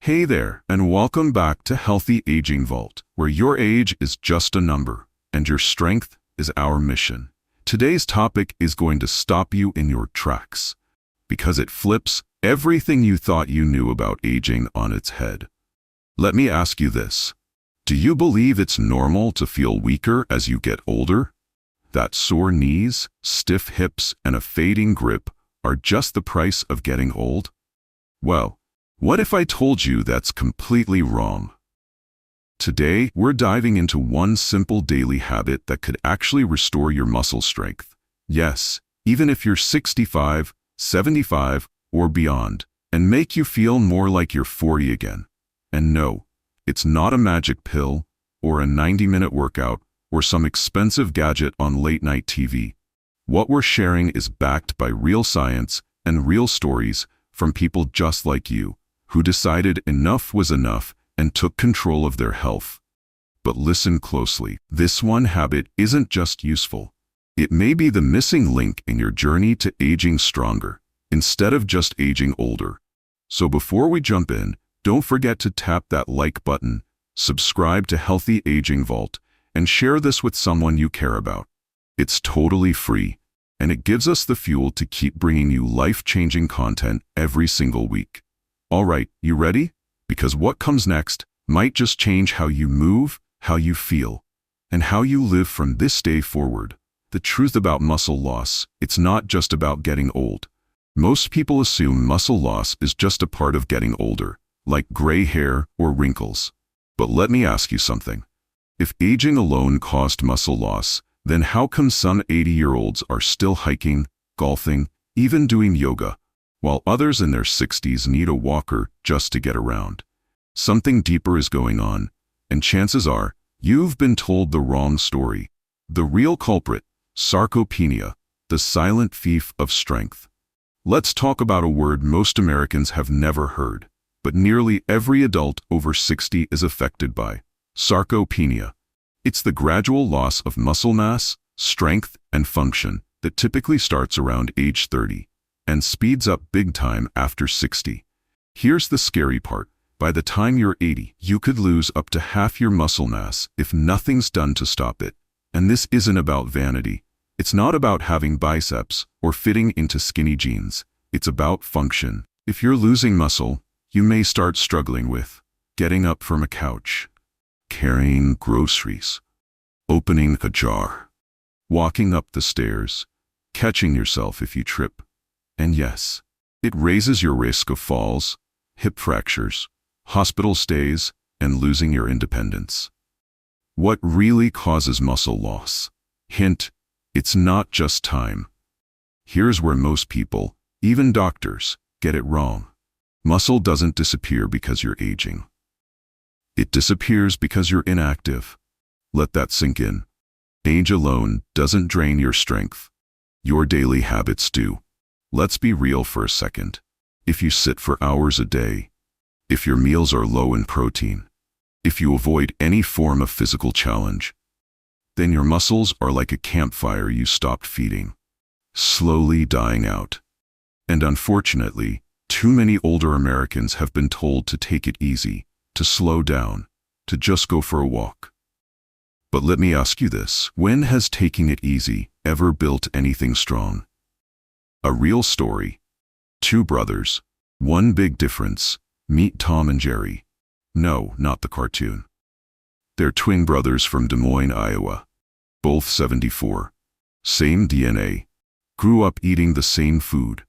Hey there, and welcome back to Healthy Aging Vault, where your age is just a number, and your strength is our mission. Today's topic is going to stop you in your tracks, because it flips everything you thought you knew about aging on its head. Let me ask you this. Do you believe it's normal to feel weaker as you get older? That sore knees, stiff hips, and a fading grip are just the price of getting old? Well, what if I told you that's completely wrong? Today, we're diving into one simple daily habit that could actually restore your muscle strength. Yes, even if you're 65, 75, or beyond, and make you feel more like you're 40 again. And no, it's not a magic pill, or a 90-minute workout, or some expensive gadget on late-night TV. What we're sharing is backed by real science and real stories from people just like you, who decided enough was enough and took control of their health. But listen closely, this one habit isn't just useful. It may be the missing link in your journey to aging stronger, instead of just aging older. So before we jump in, don't forget to tap that like button, subscribe to Healthy Aging Vault, and share this with someone you care about. It's totally free, and it gives us the fuel to keep bringing you life-changing content every single week. All right, you ready? Because what comes next might just change how you move, how you feel, and how you live from this day forward. The truth about muscle loss, it's not just about getting old. Most people assume muscle loss is just a part of getting older, like gray hair or wrinkles. But let me ask you something. If aging alone caused muscle loss, then how come some 80-year-olds are still hiking, golfing, even doing yoga, while others in their 60s need a walker just to get around? Something deeper is going on, and chances are, you've been told the wrong story. The real culprit, sarcopenia, the silent thief of strength. Let's talk about a word most Americans have never heard, but nearly every adult over 60 is affected by: sarcopenia. It's the gradual loss of muscle mass, strength, and function that typically starts around age 30 and speeds up big time after 60. Here's the scary part. By the time you're 80, you could lose up to half your muscle mass if nothing's done to stop it. And this isn't about vanity. It's not about having biceps or fitting into skinny jeans. It's about function. If you're losing muscle, you may start struggling with getting up from a couch, carrying groceries, opening a jar, walking up the stairs, catching yourself if you trip. And yes, it raises your risk of falls, hip fractures, hospital stays, and losing your independence. What really causes muscle loss? Hint, it's not just time. Here's where most people, even doctors, get it wrong. Muscle doesn't disappear because you're aging. It disappears because you're inactive. Let that sink in. Age alone doesn't drain your strength. Your daily habits do. Let's be real for a second. If you sit for hours a day, if your meals are low in protein, if you avoid any form of physical challenge, then your muscles are like a campfire you stopped feeding, slowly dying out. And unfortunately, too many older Americans have been told to take it easy, to slow down, to just go for a walk. But let me ask you this, when has taking it easy ever built anything strong? A real story. Two brothers. One big difference. Meet Tom and Jerry. No, not the cartoon. They're twin brothers from Des Moines, Iowa. Both 74. Same DNA. Grew up eating the same food.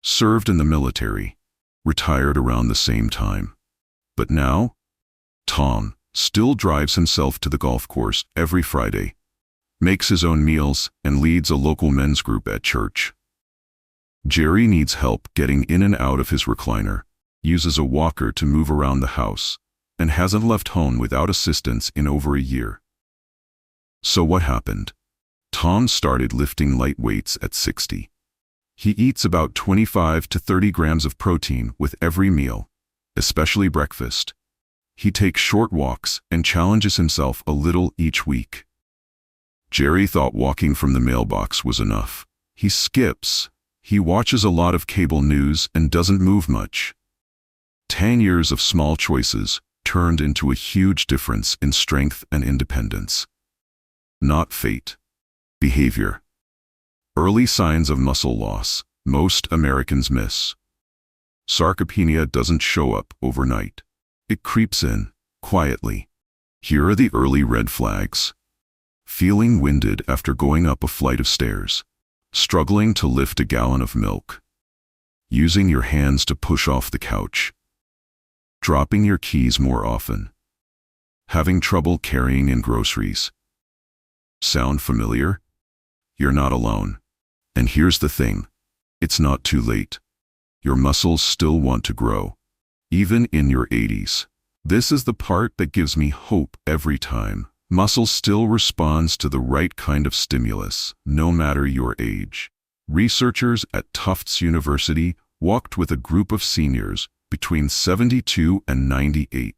Served in the military. Retired around the same time. But now, Tom still drives himself to the golf course every Friday, makes his own meals, and leads a local men's group at church. Jerry needs help getting in and out of his recliner, uses a walker to move around the house, and hasn't left home without assistance in over a year. So what happened? Tom started lifting light weights at 60. He eats about 25 to 30 grams of protein with every meal, especially breakfast. He takes short walks and challenges himself a little each week. Jerry thought walking from the mailbox was enough. He skips. He watches a lot of cable news and doesn't move much. 10 years of small choices turned into a huge difference in strength and independence. Not fate. Behavior. Early signs of muscle loss most Americans miss. Sarcopenia doesn't show up overnight. It creeps in, quietly. Here are the early red flags. Feeling winded after going up a flight of stairs. Struggling to lift a gallon of milk. Using your hands to push off the couch. Dropping your keys more often. Having trouble carrying in groceries. Sound familiar? You're not alone. And here's the thing. It's not too late. Your muscles still want to grow. Even in your 80s. This is the part that gives me hope every time. Muscle still responds to the right kind of stimulus, no matter your age. Researchers at Tufts University walked with a group of seniors between 72 and 98.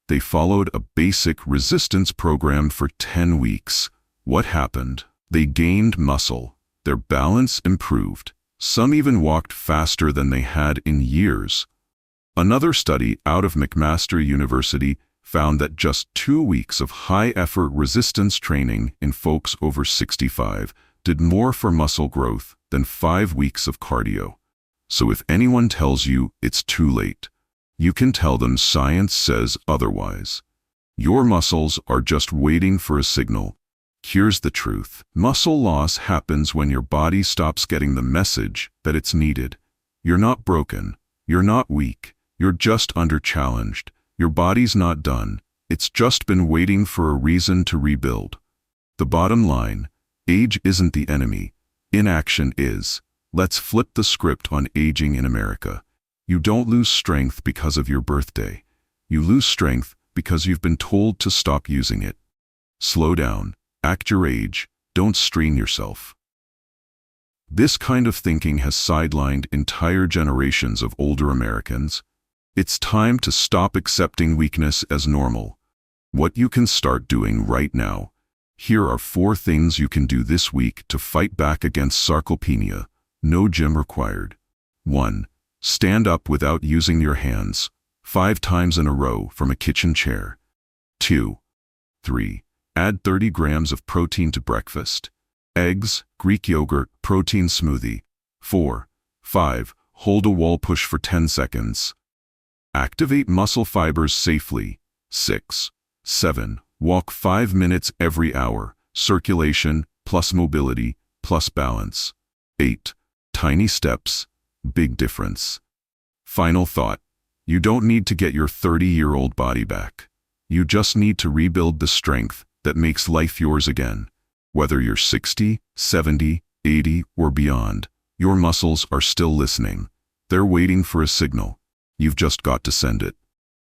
They followed a basic resistance program for 10 weeks. What happened? They gained muscle. Their balance improved. Some even walked faster than they had in years. Another study out of McMaster University found that just 2 weeks of high-effort resistance training in folks over 65 did more for muscle growth than 5 weeks of cardio. So if anyone tells you it's too late, you can tell them science says otherwise. Your muscles are just waiting for a signal. Here's the truth. Muscle loss happens when your body stops getting the message that it's needed. You're not broken. You're not weak. You're just under-challenged. Your body's not done. It's just been waiting for a reason to rebuild. The bottom line, age isn't the enemy. Inaction is. Let's flip the script on aging in America. You don't lose strength because of your birthday. You lose strength because you've been told to stop using it. Slow down. Act your age. Don't strain yourself. This kind of thinking has sidelined entire generations of older Americans. It's time to stop accepting weakness as normal. What you can start doing right now. Here are 4 things you can do this week to fight back against sarcopenia. No gym required. 1. Stand up without using your hands, 5 times in a row from a kitchen chair. 2. 3. Add 30 grams of protein to breakfast. Eggs, Greek yogurt, protein smoothie. 4. 5. Hold a wall push for 10 seconds. Activate muscle fibers safely. 6. 7. Walk 5 minutes every hour. Circulation, plus mobility, plus balance. 8. Tiny steps, big difference. Final thought. You don't need to get your 30-year-old body back. You just need to rebuild the strength that makes life yours again. Whether you're 60, 70, 80, or beyond, your muscles are still listening. They're waiting for a signal. You've just got to send it.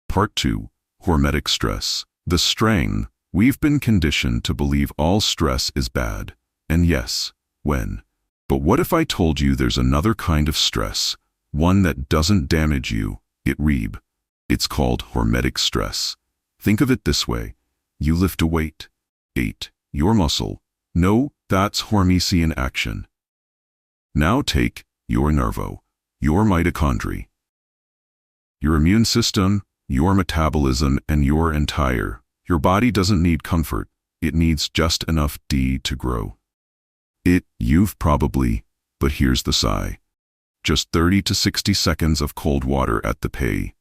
Part 2. Hormetic stress. The strain. We've been conditioned to believe all stress is bad. And yes, when. But what if I told you there's another kind of stress, one that doesn't damage you, it's called hormetic stress. Think of it this way. You lift a weight. 8. Your muscle. No, that's hormesis in action. Now take your nervo, your mitochondria, your immune system, your metabolism, and your your body doesn't need comfort. It needs just enough D to grow. You've probably, but here's the sigh. Just 30 to 60 seconds of cold water at the pay.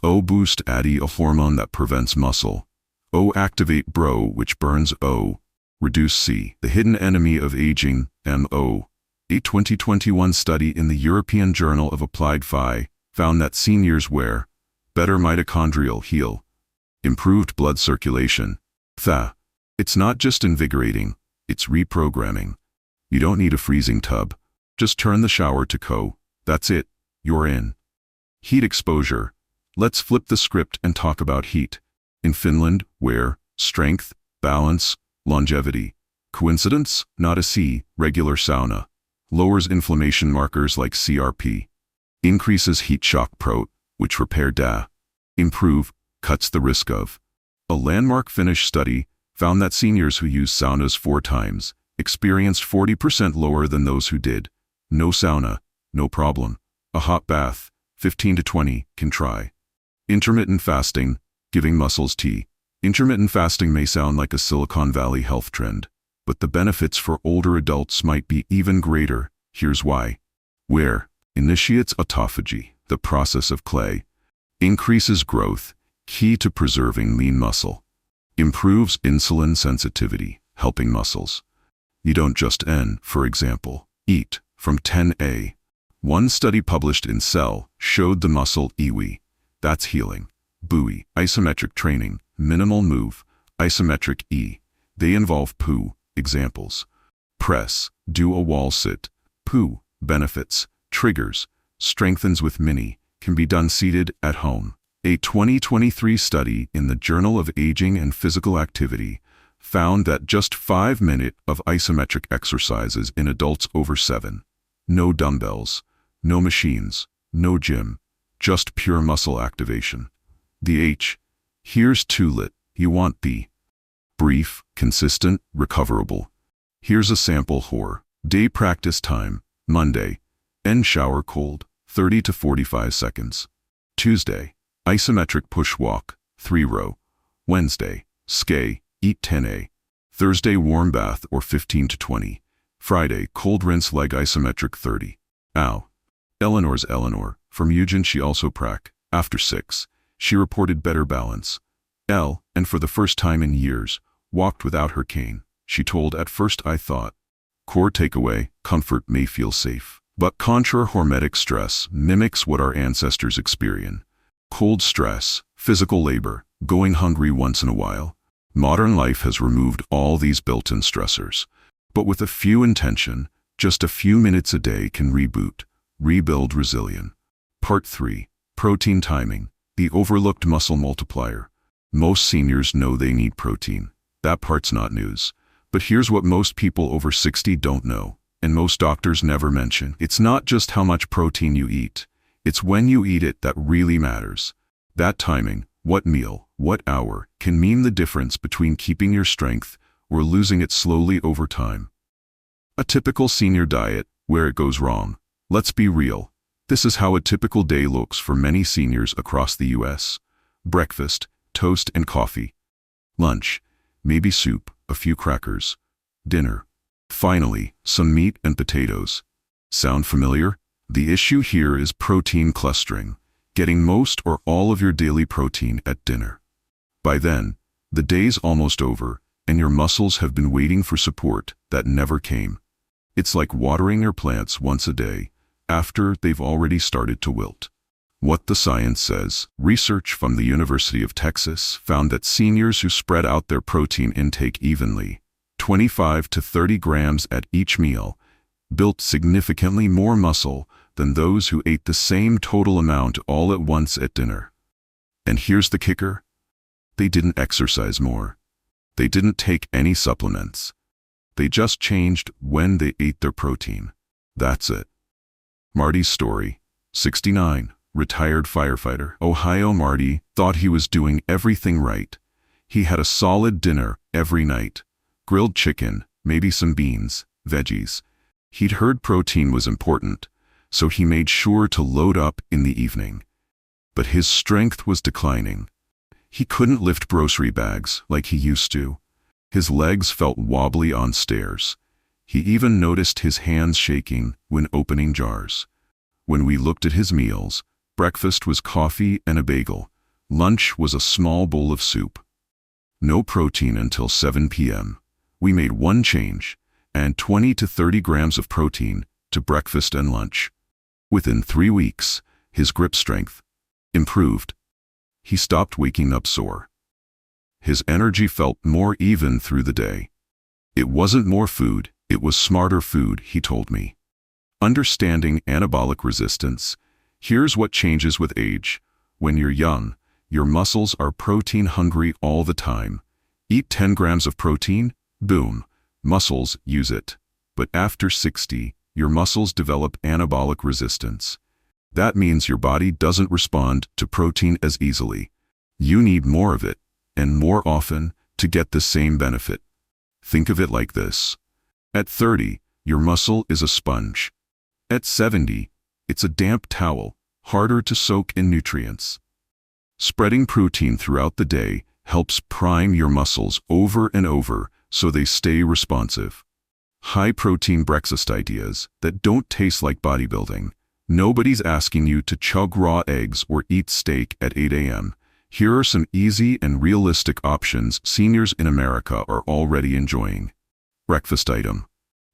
O boost ADI, a hormone that prevents muscle. O activate BRO, which burns O. Reduce C, the hidden enemy of aging, MO. A 2021 study in the European Journal of Applied Phy found that seniors wear better mitochondrial heal, improved blood circulation. It's not just invigorating, it's reprogramming. You don't need a freezing tub. Just turn the shower to That's it. You're in. Heat exposure. Let's flip the script and talk about heat. In Finland, where strength, balance, longevity. Coincidence? Not a C. Regular sauna. Lowers inflammation markers like CRP. Increases heat shock which repair improve, cuts the risk of. A landmark Finnish study found that seniors who use saunas 4 times experienced 40% lower than those who did. No sauna, no problem. A hot bath, 15 to 20, can try. Intermittent fasting, giving muscles tea. Intermittent fasting may sound like a Silicon Valley health trend, but the benefits for older adults might be even greater. Here's why. Where initiates autophagy, the process of clay, increases growth, key to preserving lean muscle, improves insulin sensitivity, helping muscles. You don't just for example, eat from 10A. One study published in Cell showed the muscle EWI, that's healing, buoy, isometric training, minimal move, isometric E. They involve POO, examples. Press, do a wall sit, POO, benefits, triggers, strengthens with mini, can be done seated at home. A 2023 study in the Journal of Aging and Physical Activity found that just 5 minutes of isometric exercises in adults over 7. No dumbbells, no machines, no gym, just pure muscle activation. The H. Here's too lit. You want the brief, consistent, recoverable. Here's a sample for day practice time, Monday, end shower cold, 30 to 45 seconds. Tuesday, isometric push walk, 3 row. Wednesday, skate, eat 10A. Thursday, warm bath or 15 to 20. Friday, cold rinse leg isometric 30. Ow. Eleanor, from Eugen, she also after 6. She reported better balance. And for the first time in years, walked without her cane. She told, at first I thought. Core takeaway, comfort may feel safe, but contra-hormetic stress mimics what our ancestors experienced. Cold stress, physical labor, going hungry once in a while. Modern life has removed all these built-in stressors. But with a few intention, just a few minutes a day can rebuild resilience. Part 3. Protein timing, the overlooked muscle multiplier. Most seniors know they need protein. That part's not news. But here's what most people over 60 don't know, and most doctors never mention. It's not just how much protein you eat. It's when you eat it that really matters. That timing, what meal, what hour, can mean the difference between keeping your strength or losing it slowly over time. A typical senior diet, where it goes wrong. Let's be real. This is how a typical day looks for many seniors across the U.S. Breakfast, toast and coffee. Lunch, maybe soup, a few crackers. Dinner. Finally, some meat and potatoes. Sound familiar? The issue here is protein clustering, getting most or all of your daily protein at dinner. By then, the day's almost over, and your muscles have been waiting for support that never came. It's like watering your plants once a day, after they've already started to wilt. What the science says, research from the University of Texas found that seniors who spread out their protein intake evenly, 25 to 30 grams at each meal, built significantly more muscle than those who ate the same total amount all at once at dinner. And here's the kicker. They didn't exercise more. They didn't take any supplements. They just changed when they ate their protein. That's it. Marty's story, 69, retired firefighter. Ohio. Marty thought he was doing everything right. He had a solid dinner every night. Grilled chicken, maybe some beans, veggies. He'd heard protein was important, so he made sure to load up in the evening. But his strength was declining. He couldn't lift grocery bags like he used to. His legs felt wobbly on stairs. He even noticed his hands shaking when opening jars. When we looked at his meals, breakfast was coffee and a bagel. Lunch was a small bowl of soup. No protein until 7 p.m. We made one change, and 20 to 30 grams of protein to breakfast and lunch. Within 3 weeks, his grip strength improved. He stopped waking up sore. His energy felt more even through the day. It wasn't more food, it was smarter food, he told me. Understanding anabolic resistance. Here's what changes with age. When you're young, your muscles are protein hungry all the time. Eat 10 grams of protein, boom, muscles use it. But after 60, your muscles develop anabolic resistance. That means your body doesn't respond to protein as easily. You need more of it, and more often, to get the same benefit. Think of it like this. At 30, your muscle is a sponge. At 70, it's a damp towel, harder to soak in nutrients. Spreading protein throughout the day helps prime your muscles over and over so they stay responsive. High-protein breakfast ideas that don't taste like bodybuilding. Nobody's asking you to chug raw eggs or eat steak at 8 a.m. Here are some easy and realistic options seniors in America are already enjoying. Breakfast item.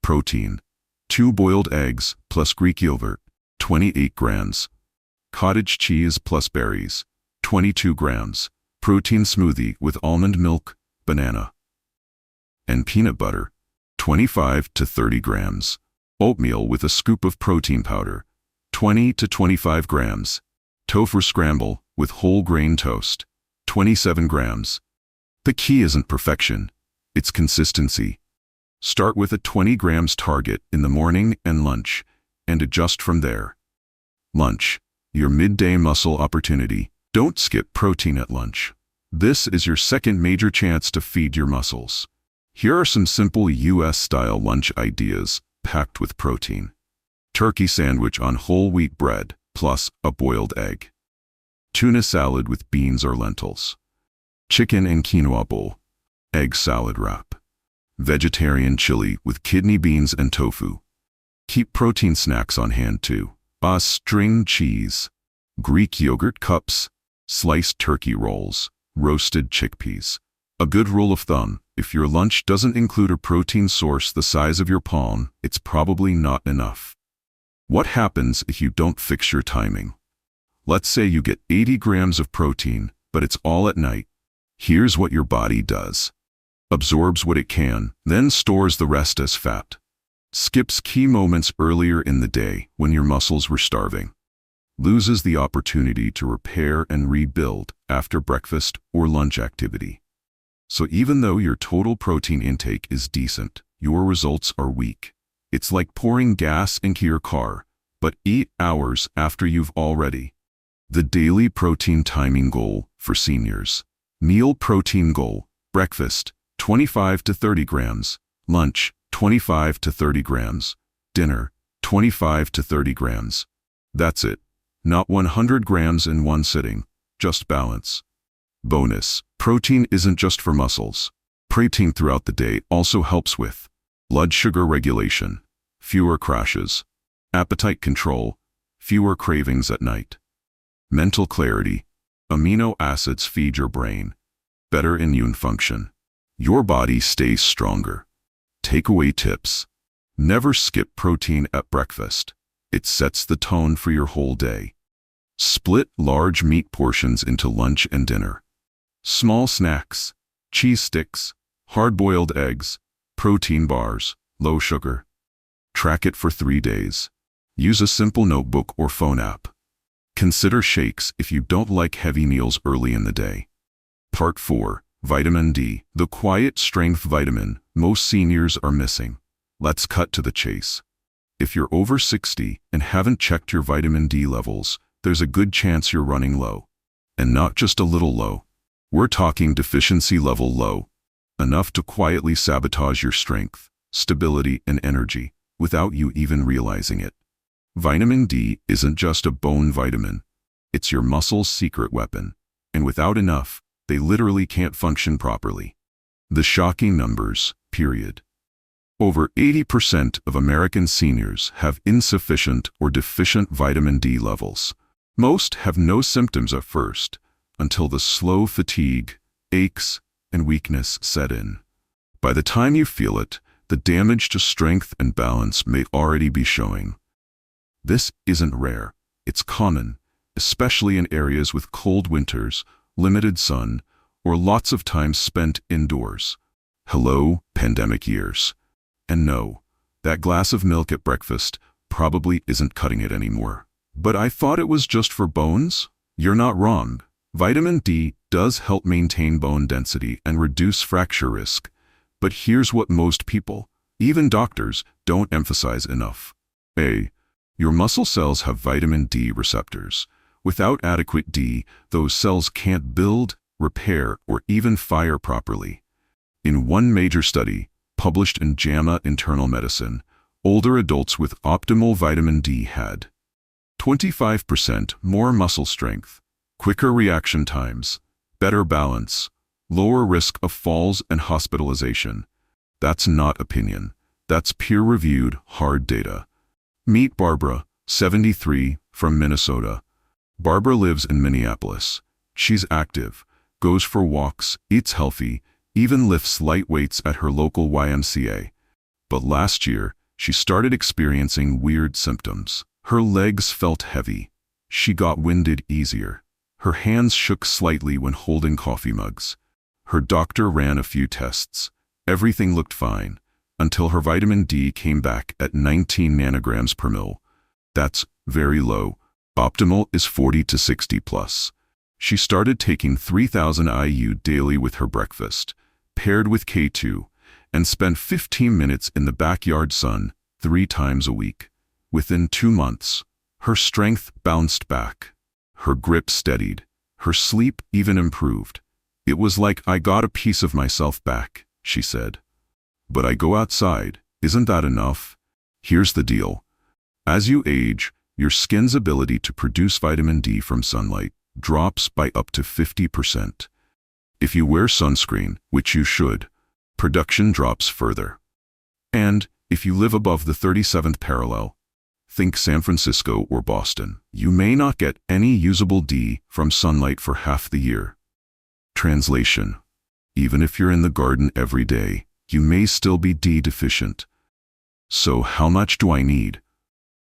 Protein. 2 boiled eggs plus Greek yogurt, 28 grams. Cottage cheese plus berries, 22 grams. Protein smoothie with almond milk, banana, and peanut butter, 25 to 30 grams. Oatmeal with a scoop of protein powder, 20 to 25 grams. Tofu scramble with whole grain toast, 27 grams. The key isn't perfection, it's consistency. Start with a 20 grams target in the morning and lunch, and adjust from there. Lunch, your midday muscle opportunity. Don't skip protein at lunch. This is your second major chance to feed your muscles. Here are some simple US-style lunch ideas packed with protein. Turkey sandwich on whole wheat bread, plus a boiled egg. Tuna salad with beans or lentils. Chicken and quinoa bowl. Egg salad wrap. Vegetarian chili with kidney beans and tofu. Keep protein snacks on hand too. String cheese. Greek yogurt cups. Sliced turkey rolls. Roasted chickpeas. A good rule of thumb, if your lunch doesn't include a protein source the size of your palm, it's probably not enough. What happens if you don't fix your timing? Let's say you get 80 grams of protein, but it's all at night. Here's what your body does. Absorbs what it can, then stores the rest as fat. Skips key moments earlier in the day when your muscles were starving. Loses the opportunity to repair and rebuild after breakfast or lunch activity. So even though your total protein intake is decent, your results are weak. It's like pouring gas into your car, but 8 hours after you've already. The daily protein timing goal for seniors. Meal protein goal. Breakfast, 25 to 30 grams. Lunch, 25 to 30 grams. Dinner, 25 to 30 grams. That's it. Not 100 grams in one sitting, just balance. Bonus, protein isn't just for muscles. Protein throughout the day also helps with blood sugar regulation, fewer crashes, appetite control, fewer cravings at night, mental clarity, amino acids feed your brain, better immune function. Your body stays stronger. Takeaway tips. Never skip protein at breakfast. It sets the tone for your whole day. Split large meat portions into lunch and dinner. Small snacks, cheese sticks, hard-boiled eggs, protein bars, low sugar. Track it for 3 days. Use a simple notebook or phone app. Consider shakes if you don't like heavy meals early in the day. Part 4. Vitamin D, the quiet strength vitamin most seniors are missing. Let's cut to the chase. If you're over 60 and haven't checked your vitamin D levels, there's a good chance you're running low. And not just a little low. We're talking deficiency level low. Enough to quietly sabotage your strength, stability, and energy without you even realizing it. Vitamin D isn't just a bone vitamin. It's your muscle's secret weapon. And without enough, they literally can't function properly. The shocking numbers, period. Over 80% of American seniors have insufficient or deficient vitamin D levels. Most have no symptoms at first, until the slow fatigue, aches, and weakness set in. By the time you feel it, the damage to strength and balance may already be showing. This isn't rare, it's common, especially in areas with cold winters, limited sun, or lots of time spent indoors. Hello, pandemic years. And no, that glass of milk at breakfast probably isn't cutting it anymore. But I thought it was just for bones? You're not wrong. Vitamin D does help maintain bone density and reduce fracture risk. But here's what most people, even doctors, don't emphasize enough. A. Your muscle cells have vitamin D receptors. Without adequate D, those cells can't build, repair, or even fire properly. In one major study, published in JAMA Internal Medicine, older adults with optimal vitamin D had 25% more muscle strength, quicker reaction times, better balance, lower risk of falls and hospitalization. That's not opinion. That's peer-reviewed, hard data. Meet Barbara, 73, from Minnesota. Barbara lives in Minneapolis. She's active, goes for walks, eats healthy, even lifts light weights at her local YMCA. But last year, she started experiencing weird symptoms. Her legs felt heavy. She got winded easier. Her hands shook slightly when holding coffee mugs. Her doctor ran a few tests. Everything looked fine, until her vitamin D came back at 19 nanograms per ml. That's very low. Optimal is 40 to 60 plus. She started taking 3,000 IU daily with her breakfast, paired with K2, and spent 15 minutes in the backyard sun 3 times a week. Within 2 months, her strength bounced back. Her grip steadied. Her sleep even improved. It was like I got a piece of myself back, she said. But I go outside. Isn't that enough? Here's the deal. As you age, your skin's ability to produce vitamin D from sunlight drops by up to 50%. If you wear sunscreen, which you should, production drops further. And if you live above the 37th parallel, think San Francisco or Boston, you may not get any usable D from sunlight for half the year. Translation: even if you're in the garden every day, you may still be D deficient. So how much do I need?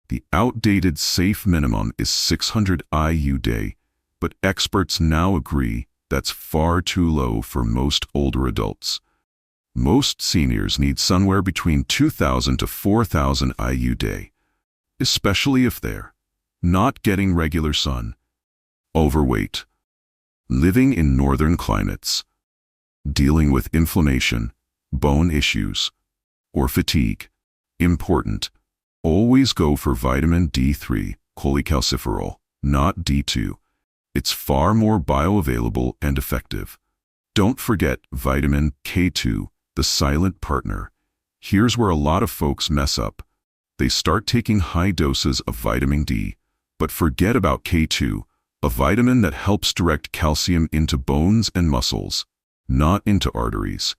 The outdated safe minimum is 600 IU day, but experts now agree that's far too low for most older adults. Most seniors need somewhere between 2,000 to 4,000 IU day, especially if they're not getting regular sun. Overweight, living in northern climates, dealing with inflammation, bone issues, or fatigue. Important. Always go for vitamin D3, cholecalciferol, not D2. It's far more bioavailable and effective. Don't forget vitamin K2, the silent partner. Here's where a lot of folks mess up. They start taking high doses of vitamin D, but forget about K2, a vitamin that helps direct calcium into bones and muscles, not into arteries.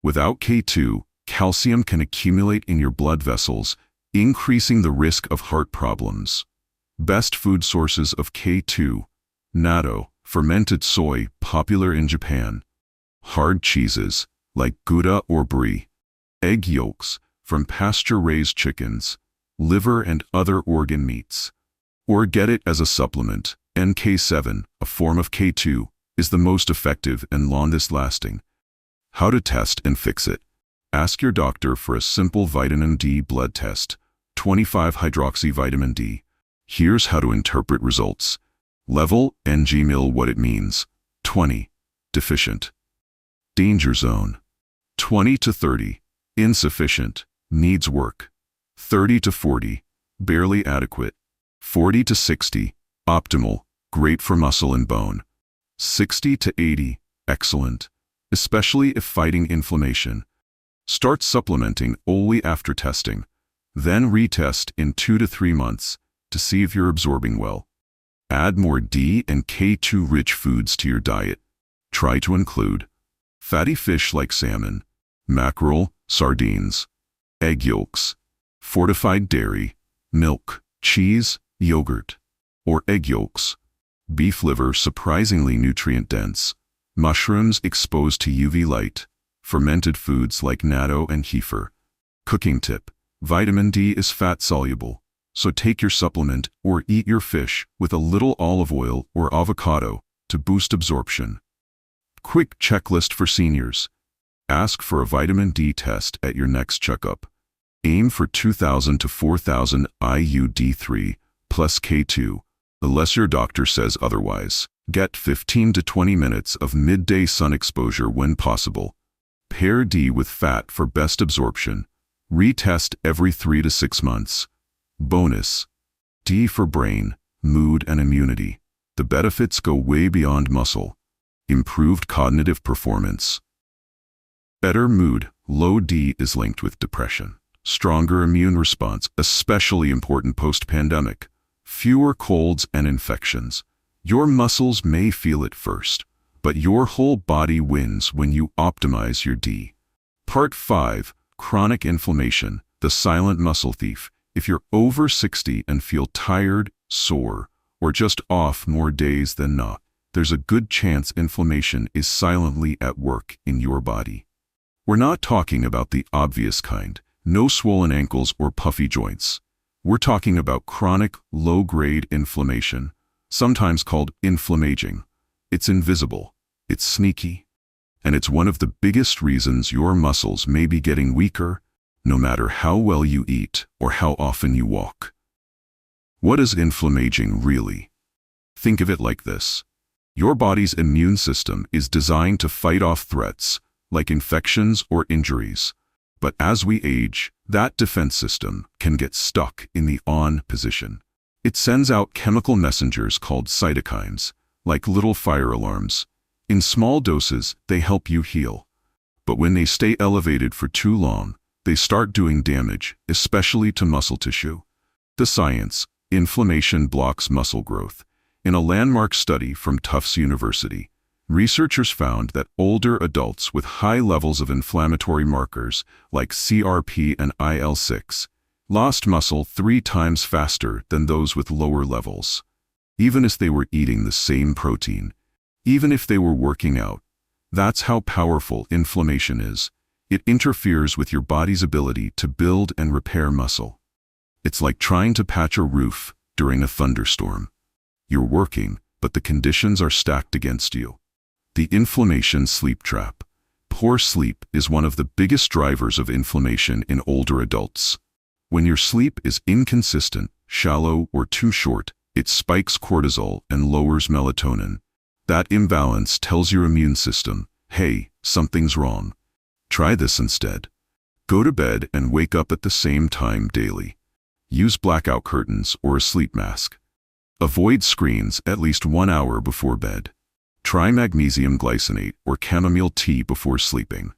Without K2, calcium can accumulate in your blood vessels, increasing the risk of heart problems. Best food sources of K2: natto, fermented soy, popular in Japan; hard cheeses, like Gouda or Brie; egg yolks, from pasture-raised chickens; liver and other organ meats. Or get it as a supplement. NK7, a form of K2, is the most effective and longest lasting. How to test and fix it. Ask your doctor for a simple vitamin D blood test, 25-hydroxyvitamin D. Here's how to interpret results. Level, ng-mil, what it means. 20, deficient. Danger zone. 20 to 30, insufficient, needs work. 30 to 40, barely adequate. 40 to 60, optimal, great for muscle and bone. 60 to 80, excellent, especially if fighting inflammation. Start supplementing only after testing. Then retest in 2 to 3 months to see if you're absorbing well. Add more D and K2-rich foods to your diet. Try to include fatty fish like salmon, mackerel, sardines, egg yolks, fortified dairy, milk, cheese, yogurt, or egg yolks, beef liver, surprisingly nutrient-dense, mushrooms exposed to UV light, fermented foods like natto and kefir. Cooking tip: vitamin D is fat-soluble, so take your supplement or eat your fish with a little olive oil or avocado to boost absorption. Quick checklist for seniors. Ask for a vitamin D test at your next checkup. Aim for 2,000 to 4,000 IU D3 plus K2, unless your doctor says otherwise. Get 15 to 20 minutes of midday sun exposure when possible. Pair D with fat for best absorption. Retest every 3 to 6 months. Bonus: D for brain, mood and immunity. The benefits go way beyond muscle. Improved cognitive performance. Better mood. Low D is linked with depression. Stronger immune response, especially important post-pandemic. fewer colds and infections. Your muscles may feel it first, but your whole body wins when you optimize your D. Part 5. Chronic inflammation, the silent muscle thief. If you're over 60 and feel tired, sore, or just off more days than not, there's a good chance inflammation is silently at work in your body. We're not talking about the obvious kind, no swollen ankles or puffy joints. We're talking about chronic, low-grade inflammation, sometimes called inflammaging. It's invisible, it's sneaky, and it's one of the biggest reasons your muscles may be getting weaker, no matter how well you eat or how often you walk. What is inflammaging really? Think of it like this. Your body's immune system is designed to fight off threats, like infections or injuries. But as we age, that defense system can get stuck in the on position. It sends out chemical messengers called cytokines, like little fire alarms. In small doses, they help you heal. But when they stay elevated for too long, they start doing damage, especially to muscle tissue. The science: inflammation blocks muscle growth. In a landmark study from Tufts University, researchers found that older adults with high levels of inflammatory markers like CRP and IL-6 lost muscle 3 times faster than those with lower levels, even if they were eating the same protein, even if they were working out. That's how powerful inflammation is. It interferes with your body's ability to build and repair muscle. It's like trying to patch a roof during a thunderstorm. You're working, but the conditions are stacked against you. The inflammation sleep trap. Poor sleep is one of the biggest drivers of inflammation in older adults. When your sleep is inconsistent, shallow, or too short, it spikes cortisol and lowers melatonin. That imbalance tells your immune system, hey, something's wrong. Try this instead. Go to bed and wake up at the same time daily. Use blackout curtains or a sleep mask. Avoid screens at least 1 hour before bed. Try magnesium glycinate or chamomile tea before sleeping.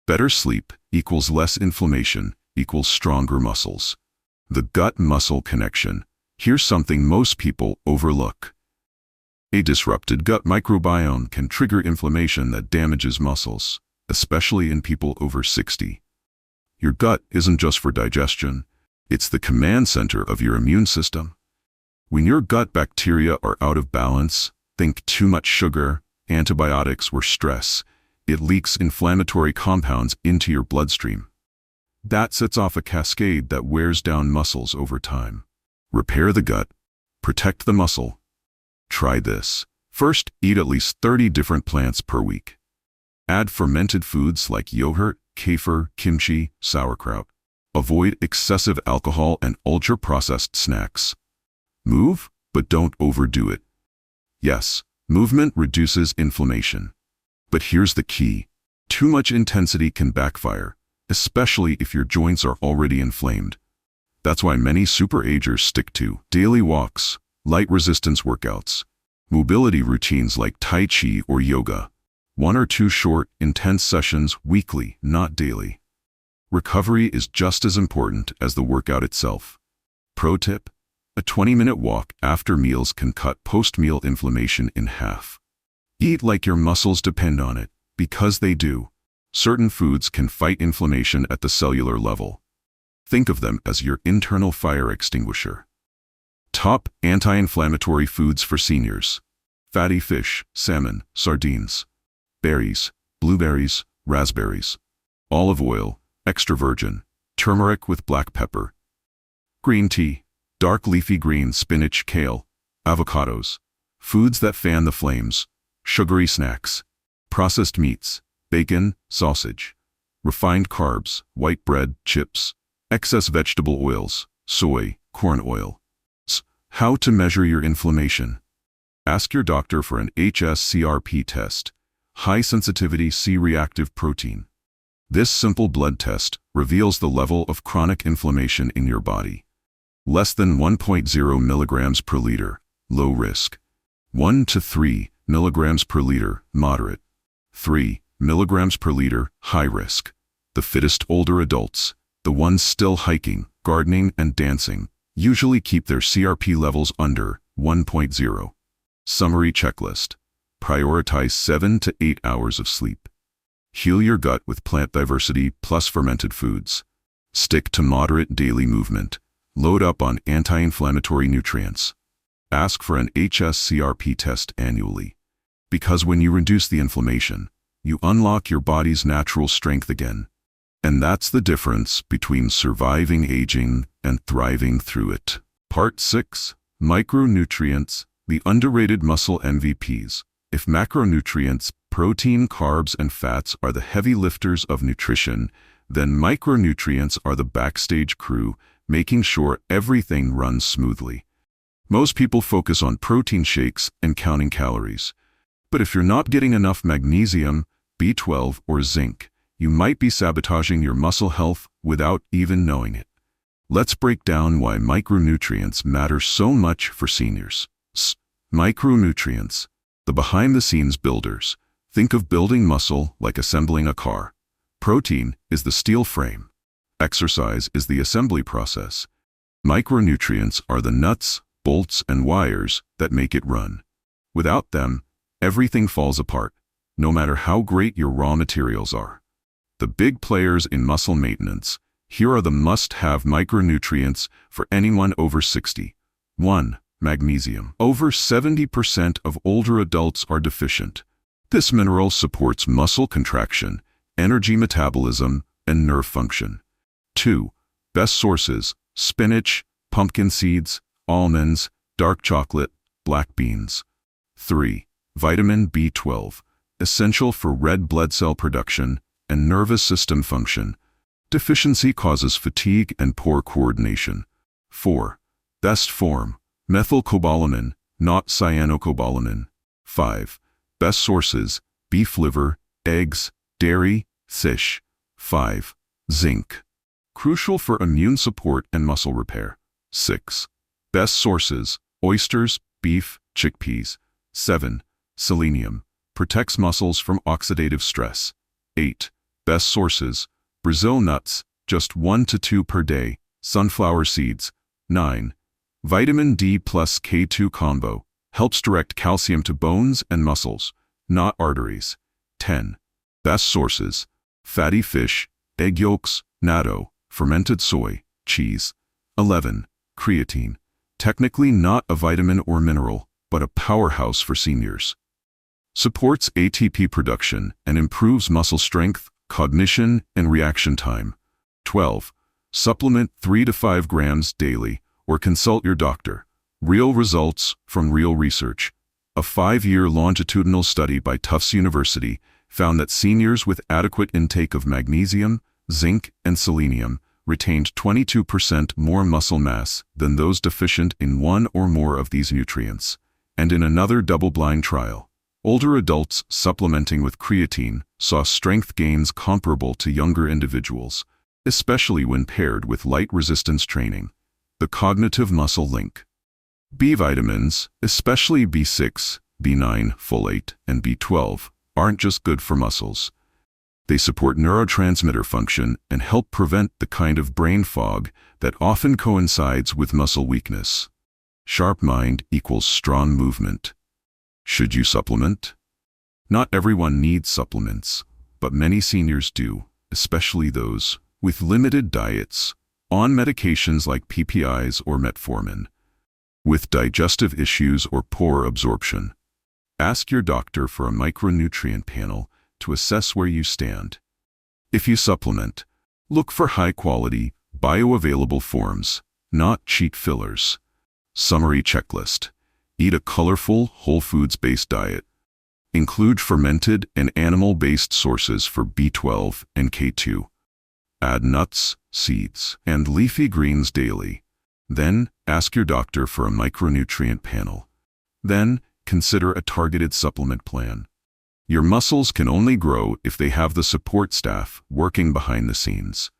Better sleep equals less inflammation equals stronger muscles. The gut-muscle connection. Here's something most people overlook. A disrupted gut microbiome can trigger inflammation that damages muscles, especially in people over 60. Your gut isn't just for digestion, it's the command center of your immune system. When your gut bacteria are out of balance, think too much sugar, antibiotics, or stress, it leaks inflammatory compounds into your bloodstream. That sets off a cascade that wears down muscles over time. Repair the gut, protect the muscle. Try this. First, eat at least 30 different plants per week. Add fermented foods like yogurt, kefir, kimchi, sauerkraut. Avoid excessive alcohol and ultra-processed snacks. Move, but don't overdo it. Yes, movement reduces inflammation. But here's the key. Too much intensity can backfire, especially if your joints are already inflamed. That's why many superagers stick to daily walks, light resistance workouts, mobility routines like Tai Chi or yoga, 1 or 2 short, intense sessions weekly, not daily. Recovery is just as important as the workout itself. Pro tip: a 20-minute walk after meals can cut post-meal inflammation in half. Eat like your muscles depend on it, because they do. Certain foods can fight inflammation at the cellular level. Think of them as your internal fire extinguisher. Top anti-inflammatory foods for seniors: fatty fish, salmon, sardines, berries, blueberries, raspberries, olive oil, extra virgin, turmeric with black pepper, green tea, dark leafy greens, spinach, kale, avocados, foods that fan the flames, sugary snacks, processed meats, bacon, sausage, refined carbs, white bread, chips, excess vegetable oils, soy, corn oil. How to measure your inflammation. Ask your doctor for an hs-CRP test, high-sensitivity C-reactive protein. This simple blood test reveals the level of chronic inflammation in your body. Less than 1.0 milligrams per liter, low risk. 1 to 3 milligrams per liter, moderate. 3 milligrams per liter, high risk. The fittest older adults, the ones still hiking, gardening, and dancing, Usually keep their CRP levels under 1.0. Summary checklist. Prioritize 7 to 8 hours of sleep. Heal your gut with plant diversity plus fermented foods. Stick to moderate daily movement. Load up on anti-inflammatory nutrients. Ask for an HSCRP test annually. Because when you reduce the inflammation, you unlock your body's natural strength again. And that's the difference between surviving aging and thriving through it. Part 6. Micronutrients, the underrated muscle MVPs. If macronutrients, protein, carbs, and fats are the heavy lifters of nutrition, then micronutrients are the backstage crew, making sure everything runs smoothly. Most people focus on protein shakes and counting calories. But if you're not getting enough magnesium, B12, or zinc, you might be sabotaging your muscle health without even knowing it. Let's break down why micronutrients matter so much for seniors. Micronutrients, the behind-the-scenes builders. Think of building muscle like assembling a car. Protein is the steel frame. Exercise is the assembly process. Micronutrients are the nuts, bolts, and wires that make it run. Without them, everything falls apart, no matter how great your raw materials are. The big players in muscle maintenance. Here are the must-have micronutrients for anyone over 60. 1. Magnesium. Over 70% of older adults are deficient. This mineral supports muscle contraction, energy metabolism, and nerve function. 2. Best sources: spinach, pumpkin seeds, almonds, dark chocolate, black beans. 3. Vitamin B12. Essential for red blood cell production and nervous system function. Deficiency causes fatigue and poor coordination. 4. Best form: methylcobalamin, not cyanocobalamin. 5. Best sources: beef liver, eggs, dairy, fish. 5. Zinc. Crucial for immune support and muscle repair. 6. Best sources: oysters, beef, chickpeas. 7. Selenium. Protects muscles from oxidative stress. 8. Best sources: Brazil nuts, just 1 to 2 per day. Sunflower seeds. 9. Vitamin D plus K2 combo. Helps direct calcium to bones and muscles, not arteries. 10. Best sources: fatty fish, egg yolks, natto, fermented soy, cheese. 11. Creatine. Technically not a vitamin or mineral, but a powerhouse for seniors. Supports ATP production and improves muscle strength, cognition, and reaction time. 12. Supplement 3 to 5 grams daily or consult your doctor. Real results from real research. A 5-year longitudinal study by Tufts University found that seniors with adequate intake of magnesium, zinc, and selenium retained 22% more muscle mass than those deficient in one or more of these nutrients. And in another double-blind trial, older adults supplementing with creatine saw strength gains comparable to younger individuals, especially when paired with light resistance training. The cognitive muscle link. B vitamins, especially B6, B9, folate, and B12, aren't just good for muscles. They support neurotransmitter function and help prevent the kind of brain fog that often coincides with muscle weakness. Sharp mind equals strong movement. Should you supplement? Not everyone needs supplements, but many seniors do, especially those with limited diets, on medications like PPIs or metformin, with digestive issues or poor absorption. Ask your doctor for a micronutrient panel to assess where you stand. If you supplement, look for high-quality, bioavailable forms, not cheap fillers. Summary checklist. Eat a colorful, whole foods-based diet. Include fermented and animal-based sources for B12 and K2. Add nuts, seeds, and leafy greens daily. Then, ask your doctor for a micronutrient panel. Then, consider a targeted supplement plan. Your muscles can only grow if they have the support staff working behind the scenes.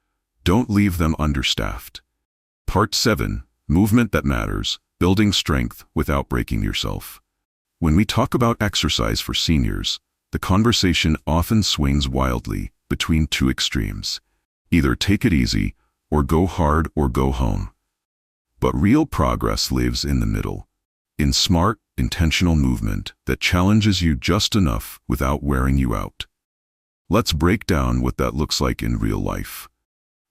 Don't leave them understaffed. Part 7. Movement that matters. Building strength without breaking yourself. When we talk about exercise for seniors, the conversation often swings wildly between two extremes. Either take it easy, or go hard or go home. But real progress lives in the middle, in smart, intentional movement that challenges you just enough without wearing you out. Let's break down what that looks like in real life.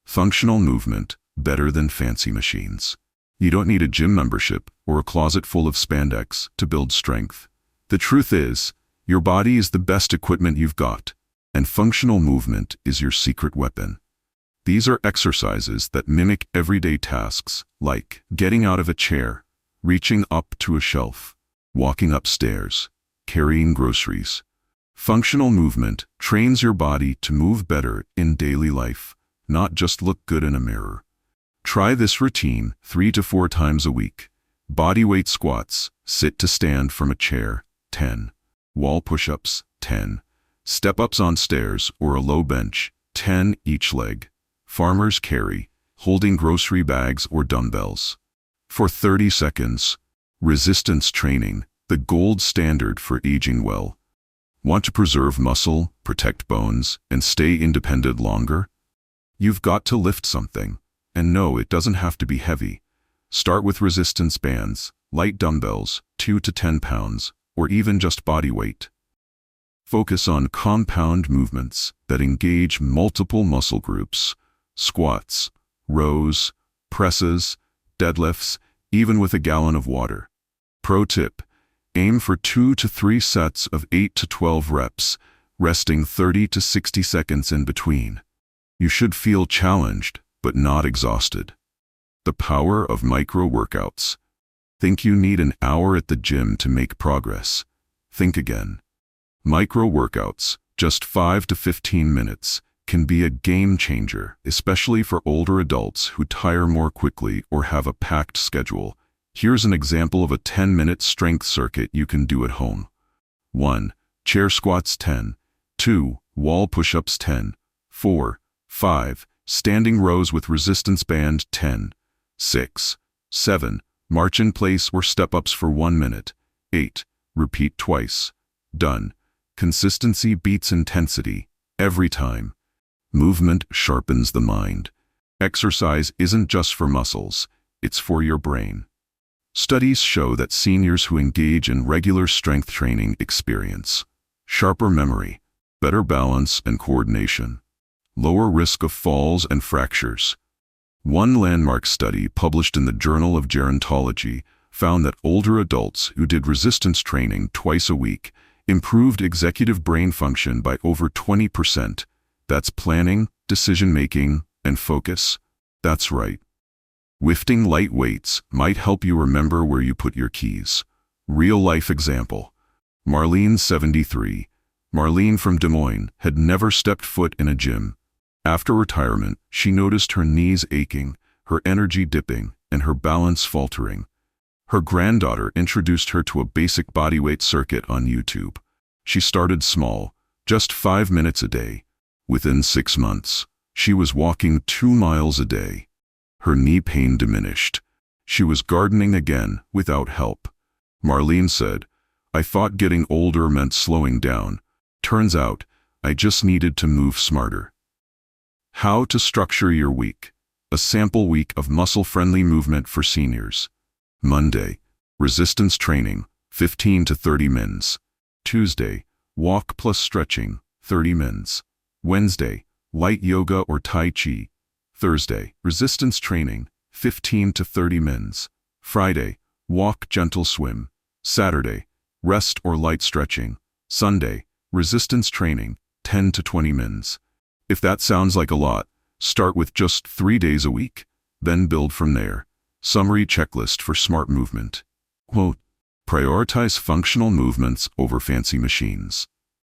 Functional movement, better than fancy machines. You don't need a gym membership or a closet full of spandex to build strength. The truth is, your body is the best equipment you've got, and functional movement is your secret weapon. These are exercises that mimic everyday tasks, like getting out of a chair, reaching up to a shelf, walking upstairs, carrying groceries. Functional movement trains your body to move better in daily life, not just look good in a mirror. Try this routine 3 to 4 times a week. Bodyweight squats, sit to stand from a chair, 10. Wall push-ups, 10. Step-ups on stairs or a low bench, 10 each leg. Farmer's carry, holding grocery bags or dumbbells. For 30 seconds. Resistance training, the gold standard for aging well. Want to preserve muscle, protect bones, and stay independent longer? You've got to lift something. And no, it doesn't have to be heavy. Start with resistance bands, light dumbbells, 2 to 10 pounds, or even just body weight. Focus on compound movements that engage multiple muscle groups, squats, rows, presses, deadlifts, even with a gallon of water. Pro tip: aim for 2 to 3 sets of 8 to 12 reps, resting 30 to 60 seconds in between. You should feel challenged, but not exhausted. The power of micro workouts. Think you need an hour at the gym to make progress? Think again. Micro workouts, just 5 to 15 minutes, can be a game changer, especially for older adults who tire more quickly or have a packed schedule. Here's an example of a 10-minute strength circuit you can do at home. 1. Chair squats 10. 2. Wall push-ups 10. 4. 5. Standing rows with resistance band 10. 6. 7. March in place or step-ups for 1 minute. 8. Repeat twice. Done. Consistency beats intensity, every time. Movement sharpens the mind. Exercise isn't just for muscles, it's for your brain. Studies show that seniors who engage in regular strength training experience sharper memory, better balance and coordination, lower risk of falls and fractures. One landmark study published in the Journal of Gerontology found that older adults who did resistance training twice a week improved executive brain function by over 20%. That's planning, decision-making, and focus. That's right. Lifting light weights might help you remember where you put your keys. Real-life example. Marlene, 73. Marlene from Des Moines had never stepped foot in a gym. After retirement, she noticed her knees aching, her energy dipping, and her balance faltering. Her granddaughter introduced her to a basic bodyweight circuit on YouTube. She started small, just 5 minutes a day. Within 6 months, she was walking 2 miles a day. Her knee pain diminished. She was gardening again without help. Marlene said, "I thought getting older meant slowing down. Turns out, I just needed to move smarter." How to structure your week. A sample week of muscle-friendly movement for seniors. Monday, resistance training, 15 to 30 mins. Tuesday, walk plus stretching, 30 mins. Wednesday, light yoga or tai chi. Thursday, resistance training, 15 to 30 mins. Friday, walk gentle swim. Saturday, rest or light stretching. Sunday, resistance training, 10 to 20 mins. If that sounds like a lot, start with just 3 days a week, then build from there. Summary checklist for smart movement. Quote, prioritize functional movements over fancy machines.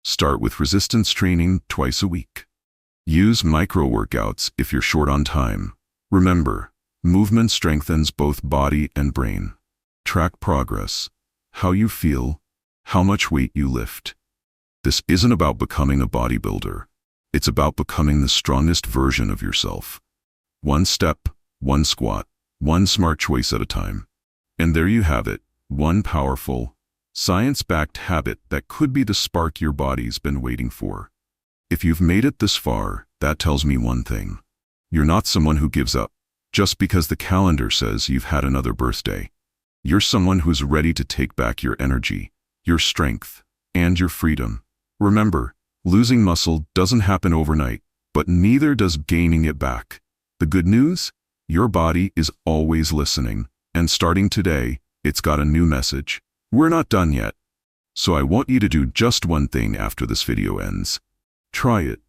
Start with resistance training twice a week. Use micro workouts if you're short on time. Remember, movement strengthens both body and brain. Track progress, how you feel, how much weight you lift. This isn't about becoming a bodybuilder. It's about becoming the strongest version of yourself. One step, one squat, one smart choice at a time. And there you have it, one powerful, science-backed habit that could be the spark your body's been waiting for. If you've made it this far, that tells me one thing. You're not someone who gives up. just because the calendar says you've had another birthday. You're someone who's ready to take back your energy, your strength, and your freedom. Remember, losing muscle doesn't happen overnight, but neither does gaining it back. The good news? Your body is always listening, and starting today, it's got a new message. We're not done yet. So I want you to do just one thing after this video ends. Try it.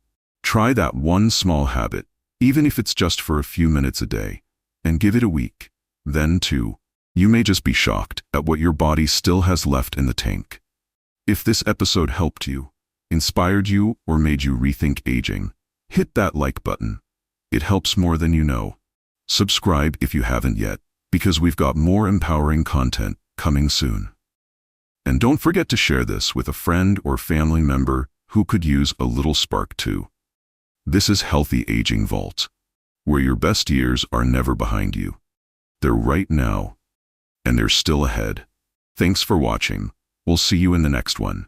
Try that one small habit, even if it's just for a few minutes a day, and give it a week. Then, too, you may just be shocked at what your body still has left in the tank. If this episode helped you, inspired you, or made you rethink aging, hit that like button. It helps more than you know. Subscribe if you haven't yet, because we've got more empowering content coming soon. And don't forget to share this with a friend or family member who could use a little spark too. This is Healthy Aging Vault, where your best years are never behind you. They're right now, and they're still ahead. Thanks for watching. We'll see you in the next one.